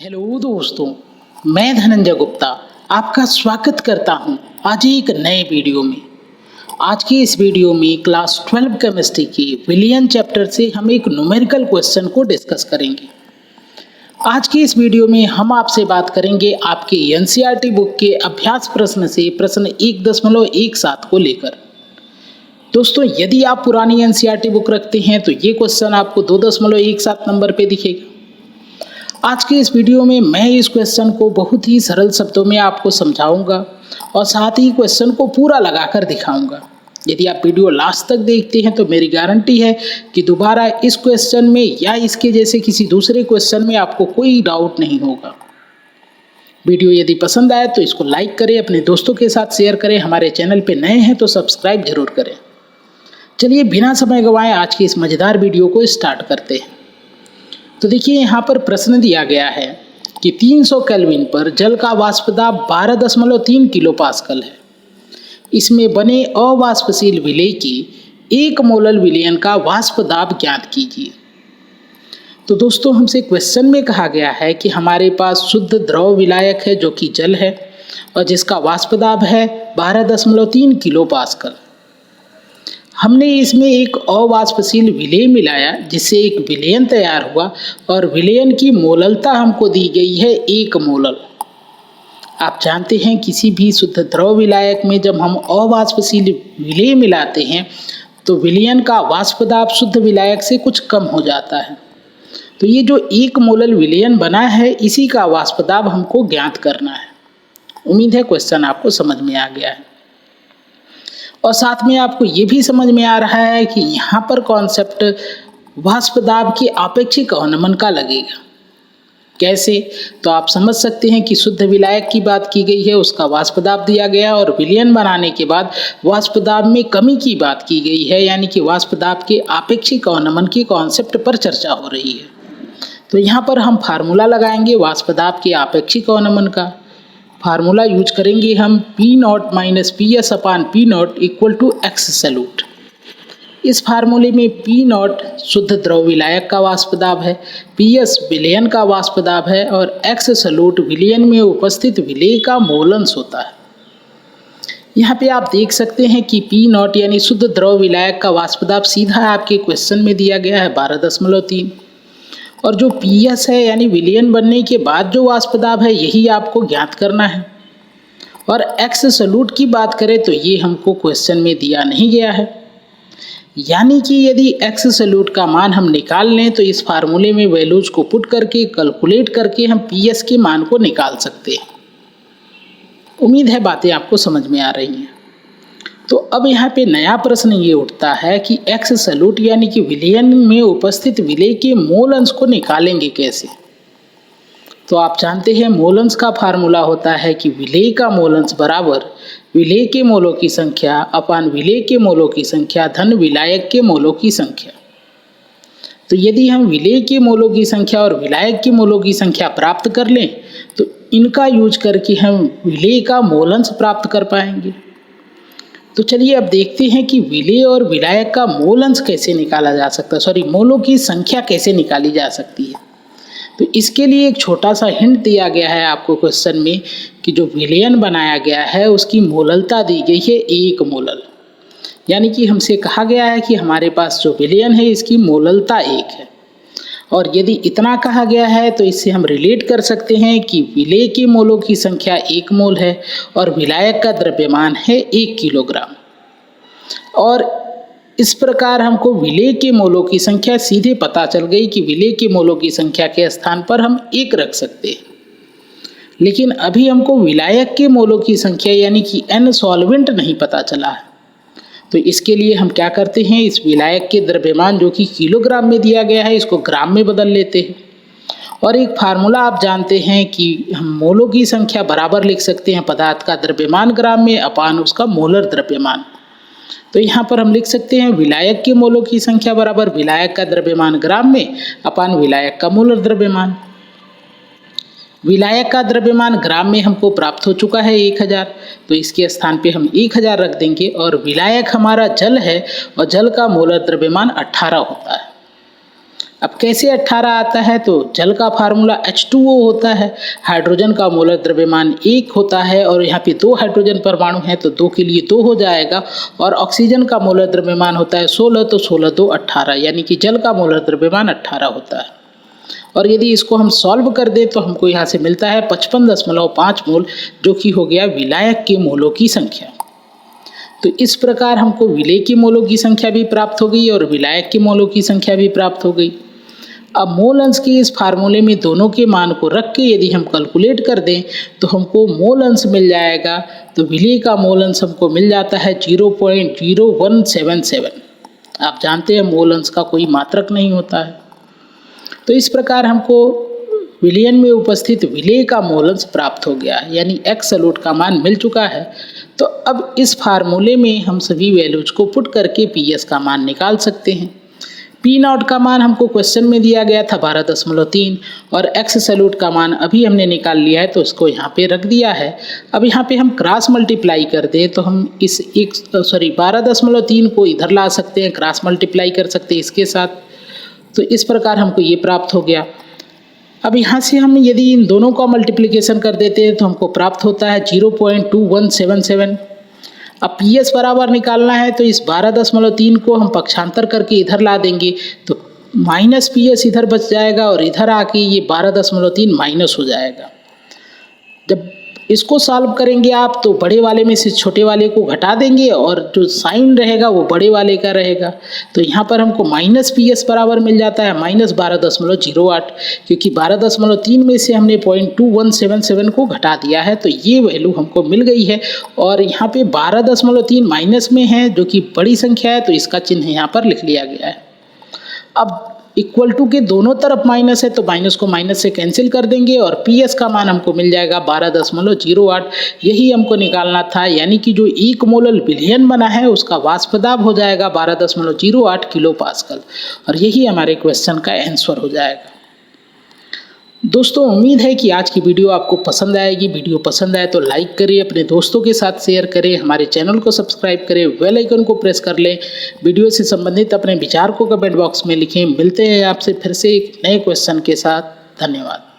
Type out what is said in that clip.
Hello दोस्तों, मैं धनंजय गुप्ता आपका स्वागत करता हूं आज एक नए वीडियो में। आज की इस वीडियो में क्लास 12 केमिस्ट्री के विलियन चैप्टर से हम एक न्यूमेरिकल क्वेश्चन को डिस्कस करेंगे। आज की इस वीडियो में हम आपसे बात करेंगे आपके एनसीईआरटी बुक के अभ्यास प्रश्न से प्रश्न 1.17 को लेकर। दोस्तों, यदि आप पुरानी एनसीईआरटी बुक रखते हैं तो ये क्वेश्चन आपको 2.17 नंबर पे दिखेगा। आज के इस वीडियो में मैं इस क्वेश्चन को बहुत ही सरल शब्दों में आपको समझाऊंगा और साथ ही क्वेश्चन को पूरा लगाकर दिखाऊंगा। यदि आप वीडियो लास्ट तक देखते हैं तो मेरी गारंटी है कि दोबारा इस क्वेश्चन में या इसके जैसे किसी दूसरे क्वेश्चन में आपको कोई डाउट नहीं होगा। वीडियो यदि पसंद आए तो इसको लाइक करें, अपने दोस्तों के साथ शेयर करें, हमारे चैनल पर नए हैं तो सब्सक्राइब जरूर करें। चलिए बिना समय गंवाए आज की इस मज़ेदार वीडियो को स्टार्ट करते हैं। तो देखिए, यहाँ पर प्रश्न दिया गया है कि 300 केल्विन पर जल का वाष्प दाब 12.3 किलो पास्कल है। इसमें बने अवाष्पशील विलेय के 1 मोलल विलयन का वाष्प दाब ज्ञात कीजिए। तो दोस्तों, हमसे क्वेश्चन में कहा गया है कि हमारे पास शुद्ध द्रव विलायक है जो कि जल है और जिसका वाष्प दाब है 12.3 किलो पास्कल। हमने इसमें एक अवाष्पशील विलेय मिलाया जिससे एक विलयन तैयार हुआ और विलयन की मोललता हमको दी गई है 1 मोलल। आप जानते हैं किसी भी शुद्ध द्रव विलायक में जब हम अवाष्पशील विलेय मिलाते हैं तो विलयन का वाष्प दाब शुद्ध विलायक से कुछ कम हो जाता है। तो ये जो 1 मोलल विलयन बना है इसी का वाष्प दाब हमको ज्ञात करना है। उम्मीद है क्वेश्चन आपको समझ में आ गया है और साथ में आपको ये भी समझ में आ रहा है कि यहाँ पर कॉन्सेप्ट वाष्प दाब के आपेक्षिक अवनमन का लगेगा। कैसे? तो आप समझ सकते हैं कि शुद्ध विलायक की बात की गई है, उसका वाष्प दाब दिया गया और विलयन बनाने के बाद वाष्प दाब में कमी की बात की गई है, यानी कि वाष्प दाब के आपेक्षिक अवनमन के कॉन्सेप्ट पर चर्चा हो रही है। तो यहाँ पर हम फार्मूला लगाएंगे वाष्प दाब के आपेक्षिक अवनमन का। फार्मूला यूज करेंगे हम P0 minus PS upon P0 equal to X solute. इस फार्मूले में P0 शुद्ध द्रव विलायक का वाष्प दाब है, PS विलयन का वाष्प दाब है और एक्स सैल्यूट विलयन में उपस्थित विलेय का मोलंश होता है। यहाँ पे आप देख सकते हैं कि P0 यानी शुद्ध द्रव विलायक का वाष्प दाब सीधा आपके क्वेश्चन में दिया गया है 12.3 और जो PS है यानी विलयन बनने के बाद जो वाष्प दाब है यही आपको ज्ञात करना है। और एक्स सैल्यूट की बात करें तो ये हमको क्वेश्चन में दिया नहीं गया है, यानी कि यदि एक्स सैल्यूट का मान हम निकाल लें तो इस फार्मूले में वैल्यूज को पुट करके कैलकुलेट करके हम PS के मान को निकाल सकते हैं। उम्मीद है बातें आपको समझ में आ रही हैं। तो अब यहाँ पे नया प्रश्न ये उठता है कि एक्स सैल्यूट यानी कि विलयन में उपस्थित विलेय के मोल अंश को निकालेंगे कैसे। तो आप जानते हैं मोल अंश का फार्मूला होता है कि विलेय का मोल अंश बराबर विलेय के मोलों की संख्या अपान विलेय के मोलों की संख्या धन विलायक के मोलों की संख्या। तो यदि हम विलेय के मोलों की संख्या और विलायक के मोलों की संख्या प्राप्त कर लें तो इनका यूज करके हम विलेय का मोल अंश प्राप्त कर पाएंगे। तो चलिए अब देखते हैं कि विलेय और विलायक का मोल अंश कैसे निकाला जा सकता है, मोलों की संख्या कैसे निकाली जा सकती है। तो इसके लिए एक छोटा सा हिंट दिया गया है आपको क्वेश्चन में कि जो विलयन बनाया गया है उसकी मोललता दी गई है 1 मोलल, यानी कि हमसे कहा गया है कि हमारे पास जो विलयन है इसकी मोललता 1 है और यदि इतना कहा गया है तो इससे हम रिलेट कर सकते हैं कि विलेय के मोलों की संख्या 1 मोल है और विलायक का द्रव्यमान है 1 किलोग्राम। और इस प्रकार हमको विलेय के मोलों की संख्या सीधे पता चल गई कि विलेय के मोलों की संख्या के स्थान पर हम 1 रख सकते हैं। लेकिन अभी हमको विलायक के मोलों की संख्या यानी कि N सॉल्वेंट नहीं पता चला है। तो इसके लिए हम क्या करते हैं, इस विलायक के द्रव्यमान जो कि किलोग्राम में दिया गया है इसको ग्राम में बदल लेते हैं। और एक फार्मूला आप जानते हैं कि हम मोलों की संख्या बराबर लिख सकते हैं पदार्थ का द्रव्यमान ग्राम में अपान उसका मोलर द्रव्यमान। तो यहाँ पर हम लिख सकते हैं विलायक के मोलों की संख्या बराबर विलायक का द्रव्यमान ग्राम में अपान विलायक का मोलर द्रव्यमान। विलायक का द्रव्यमान ग्राम में हमको प्राप्त हो चुका है 1000, तो इसके स्थान पे हम 1000 रख देंगे और विलायक हमारा जल है और जल का मोलर द्रव्यमान 18 होता है। अब कैसे 18 आता है, तो जल का फार्मूला H2O होता है, हाइड्रोजन का मोलर द्रव्यमान 1 होता है और यहाँ पे 2 हाइड्रोजन परमाणु हैं तो 2 के लिए 2 हो जाएगा, और ऑक्सीजन का मोलर द्रव्यमान होता है 16, तो 16 2 18, यानी कि जल का मोलर द्रव्यमान 18 होता है। और यदि इसको हम सॉल्व कर दें तो हमको यहाँ से मिलता है 55.5 मोल, जो कि हो गया विलायक के मोलों की संख्या। तो इस प्रकार हमको विलेय के मोलों की संख्या भी प्राप्त हो गई और विलायक के मोलों की संख्या भी प्राप्त हो गई। अब मोल अंश के इस फार्मूले में दोनों के मान को रख के यदि हम कैलकुलेट कर दें तो हमको मोल अंश मिल जाएगा। तो विलेय का मोल अंश हमको मिल जाता है 0.0177। आप जानते हैं मोल अंश का कोई मात्रक नहीं होता है। तो इस प्रकार हमको विलयन में उपस्थित विलेय का मोल अंश प्राप्त हो गया, यानी एक्स सॉल्यूट का मान मिल चुका है। तो अब इस फार्मूले में हम सभी वैल्यूज को पुट करके पीएस का मान निकाल सकते हैं। पी नॉट का मान हमको क्वेश्चन में दिया गया था 12.3 और एक्स सॉल्यूट का मान अभी हमने निकाल लिया है, तो इसको यहाँ पे रख दिया है। अब यहाँ पे हम क्रॉस मल्टीप्लाई कर दें तो हम इस 12.3 को इधर ला सकते हैं, क्रॉस मल्टीप्लाई कर सकते हैं इसके साथ। तो इस प्रकार हमको ये प्राप्त हो गया। अब यहाँ से हम यदि इन दोनों का मल्टीप्लिकेशन कर देते हैं तो हमको प्राप्त होता है 0.2177। अब पी एस बराबर निकालना है तो इस 12.3 को हम पक्षांतर करके इधर ला देंगे तो माइनस पी एस इधर बच जाएगा और इधर आके ये 12.3 माइनस हो जाएगा। जब इसको सॉल्व करेंगे आप तो बड़े वाले में से छोटे वाले को घटा देंगे और जो साइन रहेगा वो बड़े वाले का रहेगा। तो यहाँ पर हमको माइनस पी एस बराबर मिल जाता है -12.08, क्योंकि 12.3 में से हमने 0.2177 को घटा दिया है, तो ये वैल्यू हमको मिल गई है। और यहाँ पे 12.3 माइनस में है जो कि बड़ी संख्या है, तो इसका चिन्ह यहाँ पर लिख लिया गया है। अब इक्वल टू के दोनों तरफ माइनस है तो माइनस को माइनस से कैंसिल कर देंगे और पी एस का मान हमको मिल जाएगा 12.08। यही हमको निकालना था, यानी कि जो 1 मोलर विलयन बना है उसका वाष्प दाब हो जाएगा 12.08 किलो पास्कल, और यही हमारे क्वेश्चन का आंसर हो जाएगा। दोस्तों, उम्मीद है कि आज की वीडियो आपको पसंद आएगी। वीडियो पसंद आए तो लाइक करें, अपने दोस्तों के साथ शेयर करें, हमारे चैनल को सब्सक्राइब करें, बेल आइकन को प्रेस कर लें। वीडियो से संबंधित अपने विचार को कमेंट बॉक्स में लिखें। मिलते हैं आपसे फिर से एक नए क्वेश्चन के साथ। धन्यवाद।